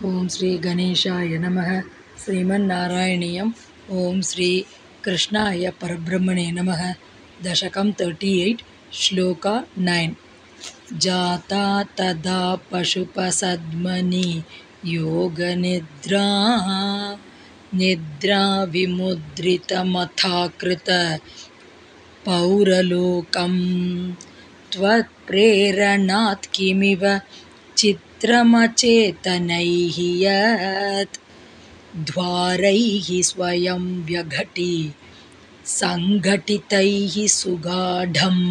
ओम श्री गणेशाय नमः। श्रीमन्नारायणीयम्। ओम श्री कृष्णाय परब्रह्मणे नमः। दशकं 38 श्लोका 9। जाता तदा पशुपसद्मनि योगनिद्रा निद्रा विमुद्रितमथाकृत पौरलोकं त्वत्प्रेरणात् किमिव चित्रमचेतनैः यत् द्वारैः स्वयं व्यघटी सङ्घटितैः सुगाढम्।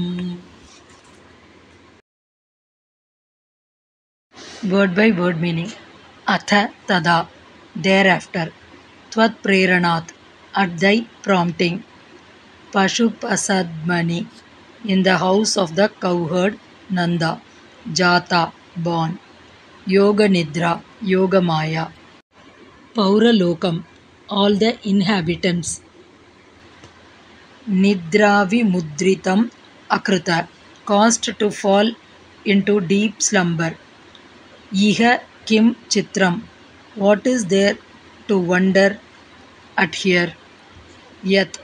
Word by word meaning. Atha tada, thereafter. Tvat preranat, at thy prompting. Pashupasadmani, in the house of the cowherd Nanda. Jata, born. Yoga Nidra, Yoga Maya. Pauralokam, all the inhabitants. Nidravi Mudritam Akrita, caused to fall into deep slumber. Iha Kim Chitram, what is there to wonder at here? Yat,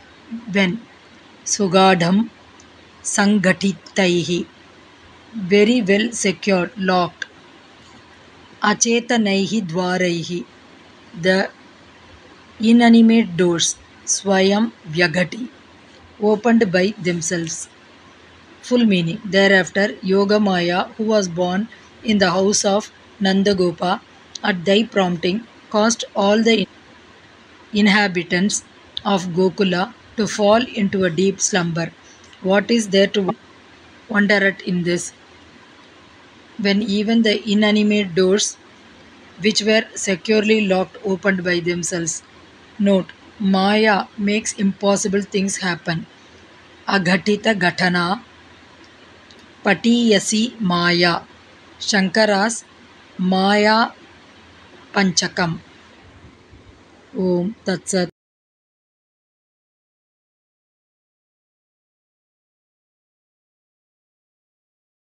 when. Sugadham Sanghatitaihi, very well secured, locked. Achetanaihi Dwaraihi, the inanimate doors. Swayam Vyagati, opened by themselves. Full meaning. Thereafter, Yogamaya, who was born in the house of Nandagopa, at thy prompting, caused all the inhabitants of Gokula to fall into a deep slumber. What is there to wonder at in this? When even the inanimate doors, which were securely locked, opened by themselves. Note: Maya makes impossible things happen. Aghatita Ghatana Patiyasi Maya. Shankara's Maya Panchakam. Om Tat Sat.